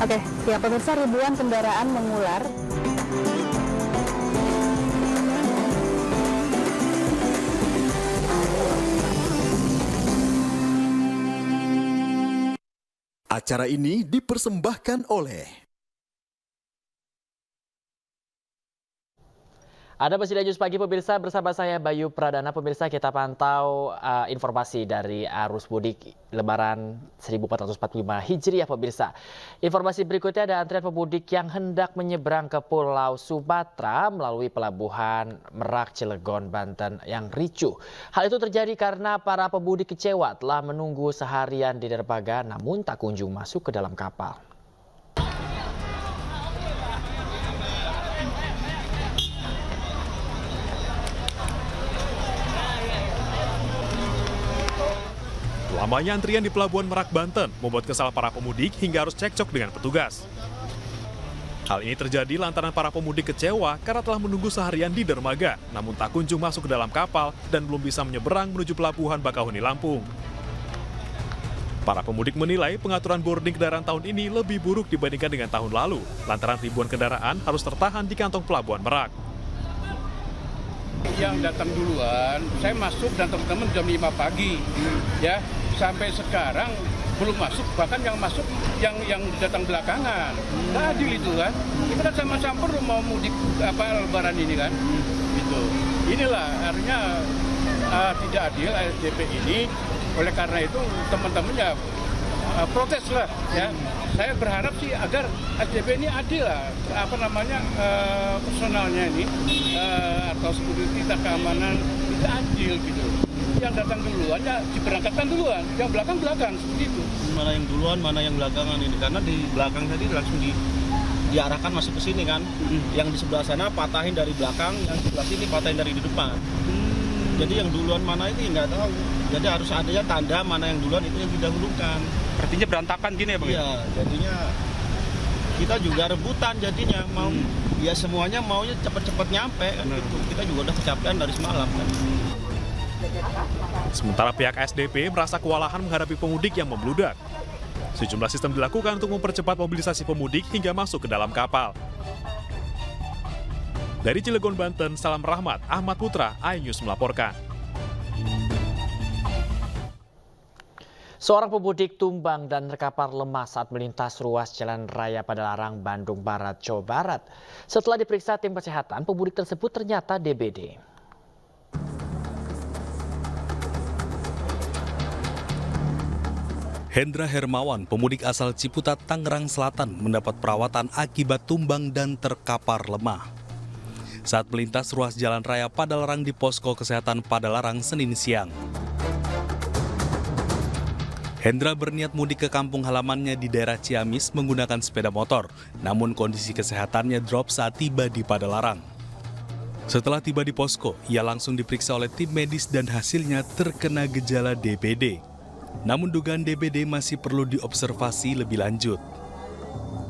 Oke, ya pemirsa, ribuan kendaraan mengular Acara ini dipersembahkan oleh Ada Presiden News Pagi pemirsa, bersama saya Bayu Pradana. Pemirsa, kita pantau informasi dari arus mudik Lebaran 1445 Hijriah pemirsa. Informasi berikutnya, ada antrian pemudik yang hendak menyeberang ke Pulau Sumatera melalui pelabuhan Merak, Cilegon, Banten yang ricuh. Hal itu terjadi karena para pemudik kecewa telah menunggu seharian di dermaga namun tak kunjung masuk ke dalam kapal. Lamanya antrian di Pelabuhan Merak, Banten membuat kesal para pemudik hingga harus cekcok dengan petugas. Hal ini terjadi lantaran para pemudik kecewa karena telah menunggu seharian di dermaga, namun tak kunjung masuk ke dalam kapal dan belum bisa menyeberang menuju Pelabuhan Bakauheni, Lampung. Para pemudik menilai pengaturan boarding kendaraan tahun ini lebih buruk dibandingkan dengan tahun lalu, lantaran ribuan kendaraan harus tertahan di kantong Pelabuhan Merak. Yang datang duluan, saya masuk dan teman-teman jam 5 pagi, ya sampai sekarang belum masuk, bahkan yang masuk yang datang belakangan. Nggak adil itu kan, kita kan sama-sama mau mudik Lebaran ini kan, gitu. Inilah artinya tidak adil ASDP ini. Oleh karena itu teman-teman ya protes lah, ya. Saya berharap sih agar ASDP ini adil lah, personalnya ini atau security keamanan itu adil gitu. Yang datang duluan ya diberangkatkan duluan, yang belakang seperti itu. Mana yang duluan, mana yang belakangan ini, karena di belakang tadi langsung diarahkan masuk ke sini kan. Yang di sebelah sana patahin dari belakang, yang di sebelah sini patahin dari di depan. Jadi yang duluan mana itu nggak tahu. Jadi harus adanya tanda mana yang duluan itu yang didahulukan. Artinya berantakan gini ya Bang? Iya, jadinya kita juga rebutan jadinya mau ya semuanya maunya cepet-cepet nyampe kan gitu. Kita juga udah kecapean dari semalam kan. Sementara pihak ASDP merasa kewalahan menghadapi pemudik yang membludak. Sejumlah sistem dilakukan untuk mempercepat mobilisasi pemudik hingga masuk ke dalam kapal. Dari Cilegon, Banten, Salam Rahmat, Ahmad Putra, iNews melaporkan. Seorang pemudik tumbang dan terkapar lemah saat melintas ruas Jalan Raya Padalarang, Bandung Barat, Jawa Barat. Setelah diperiksa tim kesehatan, pemudik tersebut ternyata DBD. Hendra Hermawan, pemudik asal Ciputat, Tangerang Selatan, mendapat perawatan akibat tumbang dan terkapar lemah saat melintas ruas Jalan Raya Padalarang di Posko Kesehatan Padalarang Senin siang. Hendra berniat mudik ke kampung halamannya di daerah Ciamis menggunakan sepeda motor, namun kondisi kesehatannya drop saat tiba di Padalarang. Setelah tiba di posko, ia langsung diperiksa oleh tim medis dan hasilnya terkena gejala DBD. Namun dugaan DBD masih perlu diobservasi lebih lanjut.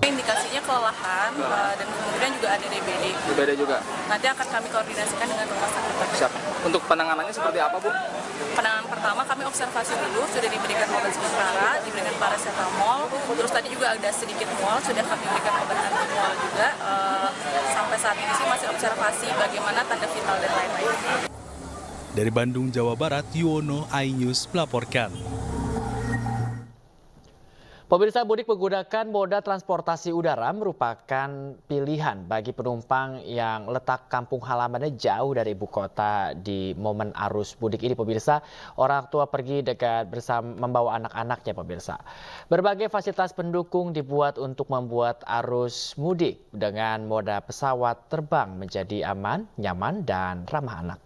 Indikasinya kelelahan dan kemudian juga ada DBD. DBD juga? Nanti akan kami koordinasikan dengan rumah sakit. Siap. Untuk penanganannya seperti apa, Bu? Penanganan pertama kami observasi dulu, sudah diberikan obat sementara, diberikan paracetamol, terus tadi juga ada sedikit mual, sudah kami berikan obat anti mual juga. Sampai saat ini sih masih observasi bagaimana tanda vital dan lain-lain. Dari Bandung, Jawa Barat, Yuwono, iNews melaporkan. Pemirsa, mudik menggunakan moda transportasi udara merupakan pilihan bagi penumpang yang letak kampung halamannya jauh dari ibu kota di momen arus mudik ini. Pemirsa, orang tua pergi dekat bersama membawa anak-anaknya. Pemirsa, berbagai fasilitas pendukung dibuat untuk membuat arus mudik dengan moda pesawat terbang menjadi aman, nyaman, dan ramah anak.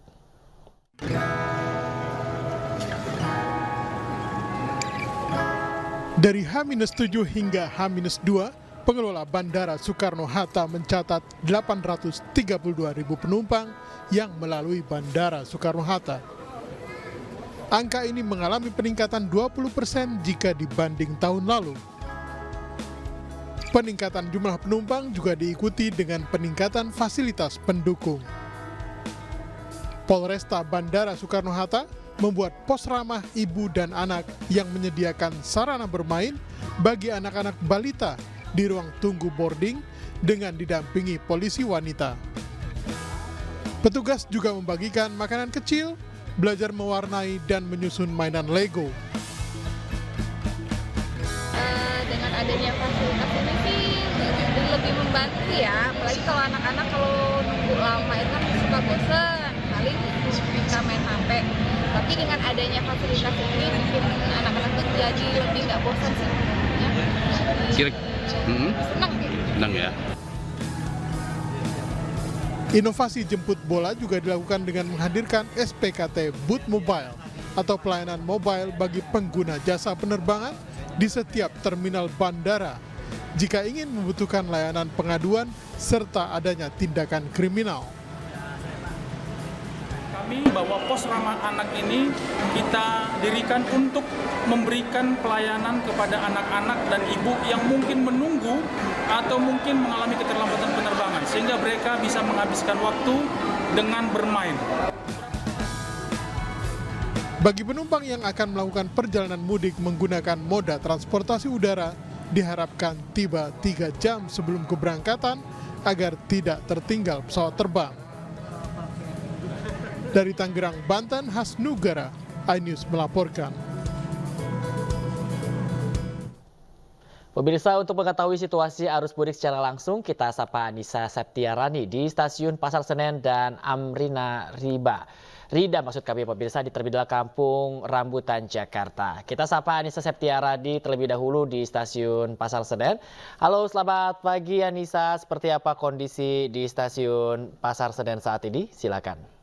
Dari H-7 hingga H-2, pengelola Bandara Soekarno-Hatta mencatat 832.000 penumpang yang melalui Bandara Soekarno-Hatta. Angka ini mengalami peningkatan 20% jika dibanding tahun lalu. Peningkatan jumlah penumpang juga diikuti dengan peningkatan fasilitas pendukung. Polresta Bandara Soekarno-Hatta membuat pos ramah ibu dan anak yang menyediakan sarana bermain bagi anak-anak balita di ruang tunggu boarding dengan didampingi polisi wanita. Petugas juga membagikan makanan kecil, belajar mewarnai dan menyusun mainan Lego. Dengan adanya fasilitas ini sih lebih membantu ya, apalagi kalau anak-anak kalau nunggu lama itu kan suka bosen, paling bisa main HP. Tapi dengan adanya fasilitas ini bikin anak-anak tuh jadi lebih nggak bosan sih. Ya. Senang ya. Inovasi jemput bola juga dilakukan dengan menghadirkan SPKT Boot Mobile atau pelayanan mobile bagi pengguna jasa penerbangan di setiap terminal bandara jika ingin membutuhkan layanan pengaduan serta adanya tindakan kriminal. Kami bahwa pos ramah anak ini kita dirikan untuk memberikan pelayanan kepada anak-anak dan ibu yang mungkin menunggu atau mungkin mengalami keterlambatan penerbangan sehingga mereka bisa menghabiskan waktu dengan bermain. Bagi penumpang yang akan melakukan perjalanan mudik menggunakan moda transportasi udara, diharapkan tiba 3 jam sebelum keberangkatan agar tidak tertinggal pesawat terbang. Dari Tangerang, Banten, Hasnugara, iNews melaporkan. Pemirsa, untuk mengetahui situasi arus mudik secara langsung, kita sapa Anissa Septiarani di Stasiun Pasar Senen dan Amrina Rida maksud kami pemirsa di Terminal Kampung Rambutan, Jakarta. Kita sapa Anissa Septiarani terlebih dahulu di Stasiun Pasar Senen. Halo, selamat pagi Anissa. Seperti apa kondisi di Stasiun Pasar Senen saat ini? Silakan.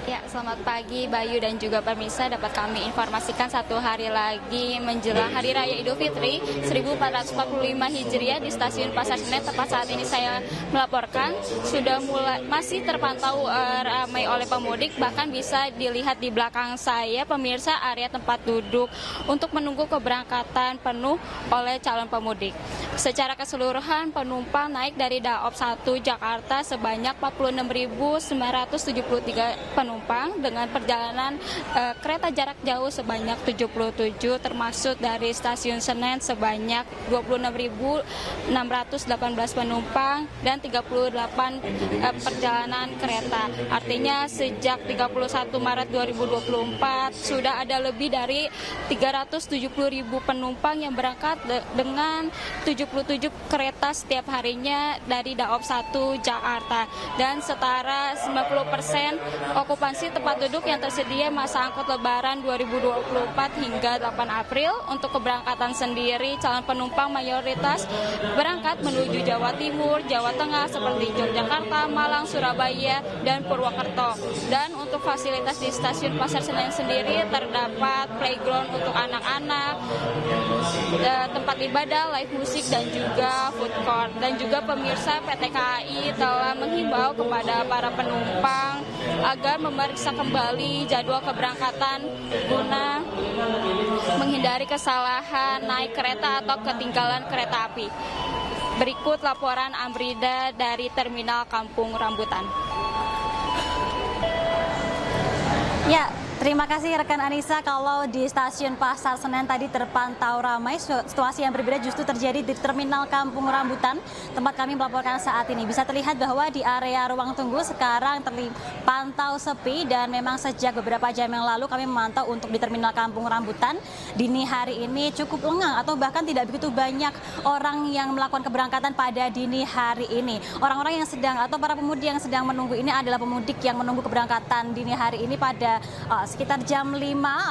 Ya, selamat pagi Bayu dan juga pemirsa, dapat kami informasikan satu hari lagi menjelang Hari Raya Idul Fitri 1445 Hijriah di Stasiun Pasar Senen tepat saat ini saya melaporkan sudah masih terpantau ramai oleh pemudik, bahkan bisa dilihat di belakang saya pemirsa area tempat duduk untuk menunggu keberangkatan penuh oleh calon pemudik. Secara keseluruhan penumpang naik dari Daop 1 Jakarta sebanyak 46.973 penumpang dengan perjalanan kereta jarak jauh sebanyak 77 termasuk dari Stasiun Senen sebanyak 26.618 penumpang dan 38 perjalanan kereta. Artinya sejak 31 Maret 2024 sudah ada lebih dari 370.000 penumpang yang berangkat dengan 77 kereta setiap harinya dari Daop 1 Jakarta dan setara 90% okupansi tempat duduk yang tersedia masa angkut Lebaran 2024 hingga 8 April. Untuk keberangkatan sendiri, calon penumpang mayoritas berangkat menuju Jawa Timur, Jawa Tengah seperti Yogyakarta, Malang, Surabaya, dan Purwokerto. Dan untuk fasilitas di Stasiun Pasar Senen sendiri terdapat playground untuk anak-anak, tempat ibadah, live musik, dan juga food court. Dan juga pemirsa, PT KAI telah menghimbau kepada para penumpang agar memeriksa kembali jadwal keberangkatan guna menghindari kesalahan naik kereta atau ketinggalan kereta api. Berikut laporan Amrida dari Terminal Kampung Rambutan. Ya, terima kasih rekan Anissa. Kalau di Stasiun Pasar Senen tadi terpantau ramai, situasi yang berbeda justru terjadi di Terminal Kampung Rambutan, tempat kami melaporkan saat ini. Bisa terlihat bahwa di area ruang tunggu sekarang terpantau sepi dan memang sejak beberapa jam yang lalu kami memantau untuk di Terminal Kampung Rambutan. Dini hari ini cukup lengang atau bahkan tidak begitu banyak orang yang melakukan keberangkatan pada dini hari ini. Orang-orang yang sedang atau para pemudik yang sedang menunggu ini adalah pemudik yang menunggu keberangkatan dini hari ini pada sekitar jam 5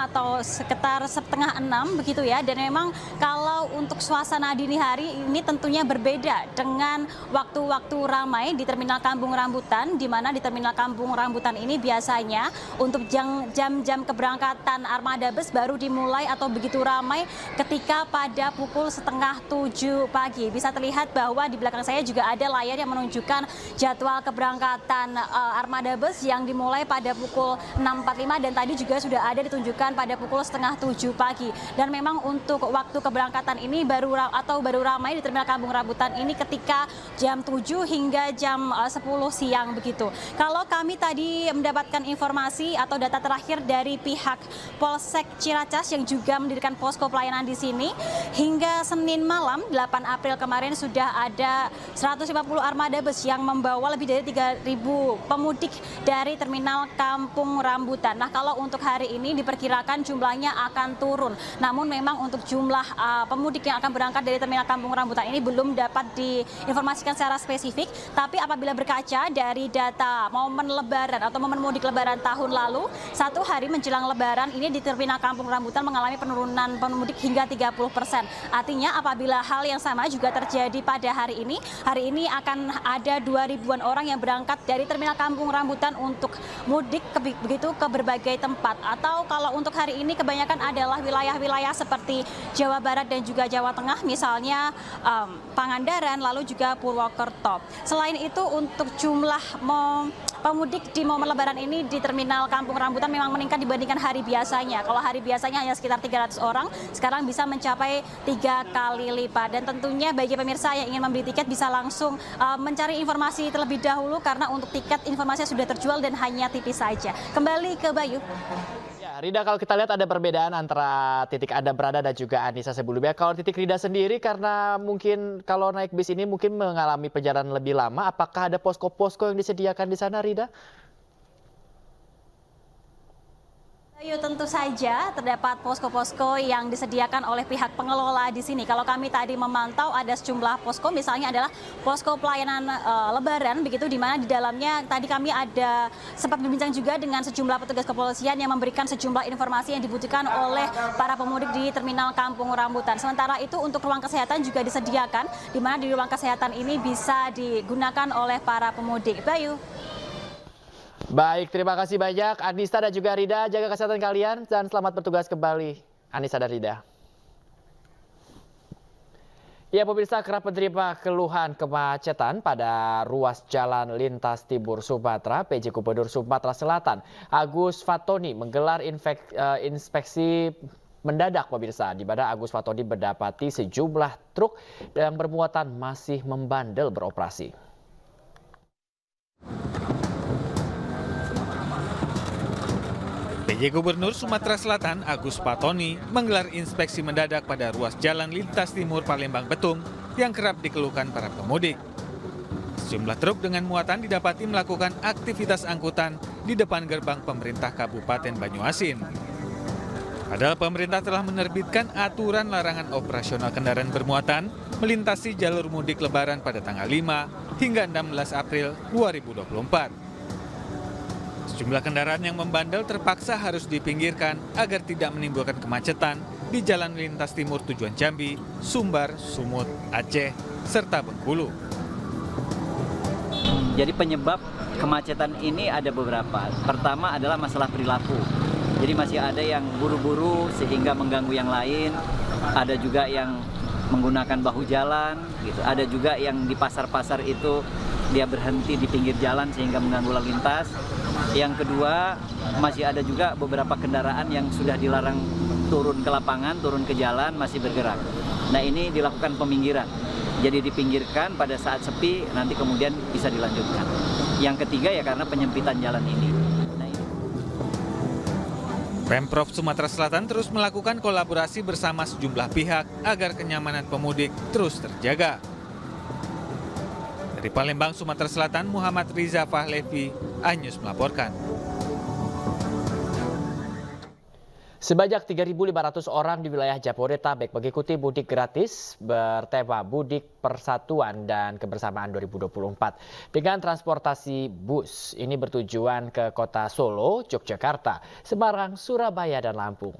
atau sekitar setengah 6 begitu ya. Dan memang kalau untuk suasana dini hari ini tentunya berbeda dengan waktu-waktu ramai di Terminal Kampung Rambutan, di mana di Terminal Kampung Rambutan ini biasanya untuk jam-jam keberangkatan armada bus baru dimulai atau begitu ramai ketika pada pukul 6:30 pagi. Bisa terlihat bahwa di belakang saya juga ada layar yang menunjukkan jadwal keberangkatan armada bus yang dimulai pada pukul 6.45 dan tadi tadi juga sudah ada ditunjukkan pada pukul setengah 7 pagi. Dan memang untuk waktu keberangkatan ini baru ramai di Terminal Kampung Rambutan ini ketika jam 7 hingga jam 10 siang begitu. Kalau kami tadi mendapatkan informasi atau data terakhir dari pihak Polsek Ciracas yang juga mendirikan posko pelayanan di sini, hingga Senin malam 8 April kemarin sudah ada 150 armada bus yang membawa lebih dari 3.000 pemudik dari Terminal Kampung Rambutan. Nah, kalau untuk hari ini diperkirakan jumlahnya akan turun. Namun memang untuk jumlah pemudik yang akan berangkat dari Terminal Kampung Rambutan ini belum dapat diinformasikan secara spesifik. Tapi apabila berkaca dari data momen Lebaran atau momen mudik Lebaran tahun lalu, 1 hari menjelang Lebaran ini di Terminal Kampung Rambutan mengalami penurunan pemudik hingga 30%. Artinya apabila hal yang sama juga terjadi pada hari ini akan ada 2.000-an orang yang berangkat dari Terminal Kampung Rambutan untuk mudik begitu ke berbagai tempat. Atau kalau untuk hari ini kebanyakan adalah wilayah-wilayah seperti Jawa Barat dan juga Jawa Tengah, misalnya Pangandaran, lalu juga Purwokerto. Selain itu untuk jumlah pemudik di momen Lebaran ini di Terminal Kampung Rambutan memang meningkat dibandingkan hari biasanya. Kalau hari biasanya hanya sekitar 300 orang, sekarang bisa mencapai 3 kali lipat. Dan tentunya bagi pemirsa yang ingin membeli tiket bisa langsung mencari informasi terlebih dahulu karena untuk tiket informasinya sudah terjual dan hanya tipis saja. Kembali ke Bayu. Ya, Rida, kalau kita lihat ada perbedaan antara titik Anda berada dan juga Anissa sebelumnya. Kalau titik Rida sendiri, karena mungkin kalau naik bis ini mungkin mengalami perjalanan lebih lama, apakah ada posko-posko yang disediakan di sana, Rida? Tentu saja terdapat posko-posko yang disediakan oleh pihak pengelola di sini. Kalau kami tadi memantau ada sejumlah posko, misalnya adalah posko pelayanan Lebaran, begitu di mana di dalamnya tadi kami ada sempat berbincang juga dengan sejumlah petugas kepolisian yang memberikan sejumlah informasi yang dibutuhkan oleh para pemudik di Terminal Kampung Rambutan. Sementara itu untuk ruang kesehatan juga disediakan, di mana di ruang kesehatan ini bisa digunakan oleh para pemudik. Bayu. Baik, terima kasih banyak Anissa dan juga Rida. Jaga kesehatan kalian dan selamat bertugas kembali, Anissa dan Rida. Ya, pemirsa, kerap menerima keluhan kemacetan pada ruas jalan lintas timur Sumatera. PJ Gubernur Sumatera Selatan Agus Fatoni menggelar inspeksi mendadak, pemirsa, di mana Agus Fatoni mendapati sejumlah truk yang bermuatan masih membandel beroperasi. PJ Gubernur Sumatera Selatan Agus Fatoni menggelar inspeksi mendadak pada ruas jalan lintas timur Palembang Betung yang kerap dikeluhkan para pemudik. Sejumlah truk dengan muatan didapati melakukan aktivitas angkutan di depan gerbang pemerintah Kabupaten Banyuasin. Padahal pemerintah telah menerbitkan aturan larangan operasional kendaraan bermuatan melintasi jalur mudik Lebaran pada tanggal 5 hingga 16 April 2024. Sejumlah kendaraan yang membandel terpaksa harus dipinggirkan agar tidak menimbulkan kemacetan di jalan lintas timur tujuan Jambi, Sumbar, Sumut, Aceh, serta Bengkulu. Jadi penyebab kemacetan ini ada beberapa. Pertama adalah masalah perilaku. Jadi masih ada yang buru-buru sehingga mengganggu yang lain. Ada juga yang menggunakan bahu jalan, gitu. Ada juga yang di pasar-pasar itu dia berhenti di pinggir jalan sehingga mengganggu lalu lintas. Yang kedua, masih ada juga beberapa kendaraan yang sudah dilarang turun ke lapangan, turun ke jalan, masih bergerak. Nah, ini dilakukan peminggiran. Jadi dipinggirkan pada saat sepi, nanti kemudian bisa dilanjutkan. Yang ketiga ya karena penyempitan jalan ini. Pemprov Sumatera Selatan terus melakukan kolaborasi bersama sejumlah pihak agar kenyamanan pemudik terus terjaga. Dari Palembang, Sumatera Selatan, Muhammad Riza Fahlevi, iNews melaporkan. Sebanyak 3.500 orang di wilayah Jabodetabek mengikuti mudik gratis bertema Mudik Persatuan dan Kebersamaan 2024 dengan transportasi bus. Ini bertujuan ke kota Solo, Yogyakarta, Semarang, Surabaya, dan Lampung.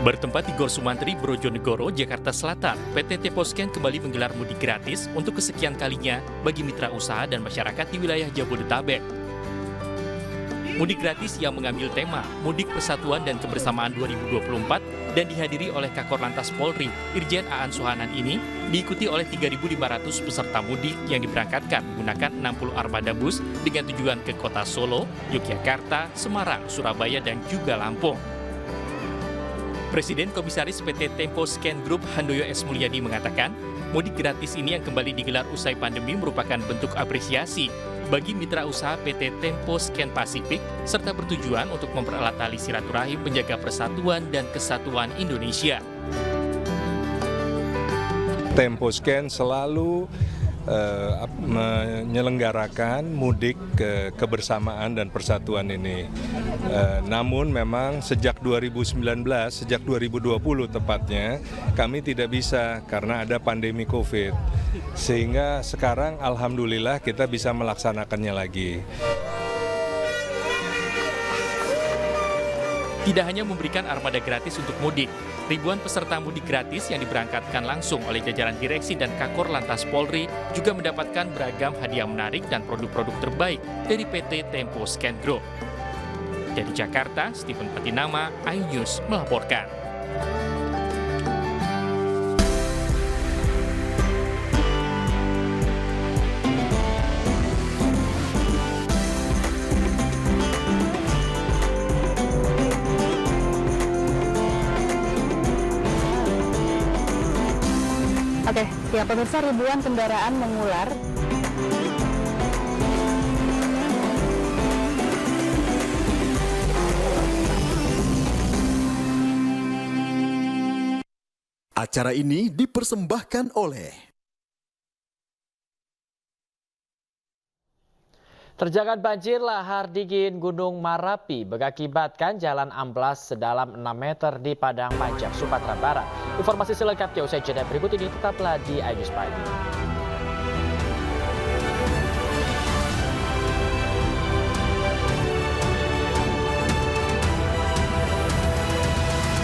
Bertempat di Gor Sumantri, Brojonegoro, Jakarta Selatan, PT Teposken kembali menggelar mudik gratis untuk kesekian kalinya bagi mitra usaha dan masyarakat di wilayah Jabodetabek. Mudik gratis yang mengambil tema Mudik Persatuan dan Kebersamaan 2024 dan dihadiri oleh Kakor Lantas Polri, Irjen Aan Suhanan ini diikuti oleh 3.500 peserta mudik yang diberangkatkan menggunakan 60 armada bus dengan tujuan ke kota Solo, Yogyakarta, Semarang, Surabaya, dan juga Lampung. Presiden Komisaris PT Tempo Scan Group Handoyo S. Mulyadi mengatakan, mudik gratis ini yang kembali digelar usai pandemi merupakan bentuk apresiasi bagi mitra usaha PT Tempo Scan Pasifik serta bertujuan untuk mempererat tali silaturahim menjaga persatuan dan kesatuan Indonesia. Tempo Scan selalu menyelenggarakan mudik kebersamaan dan persatuan ini. Namun memang sejak 2019, sejak 2020 tepatnya, kami tidak bisa karena ada pandemi COVID. Sehingga sekarang alhamdulillah kita bisa melaksanakannya lagi. Tidak hanya memberikan armada gratis untuk mudik, ribuan peserta mudik gratis yang diberangkatkan langsung oleh jajaran direksi dan Kakor Lantas Polri juga mendapatkan beragam hadiah menarik dan produk-produk terbaik dari PT Tempo Scan Group. Dari Jakarta, Stephen Patinama, iNews melaporkan. Oke, ya pemirsa, ribuan kendaraan mengular. Acara ini dipersembahkan oleh Terjangan banjir lahar dingin Gunung Marapi mengakibatkan jalan amblas sedalam 6 meter di Padang Panjang, Sumatera Barat. Informasi selengkapnya usai jeda berikut ini, tetaplah di iNews Pagi.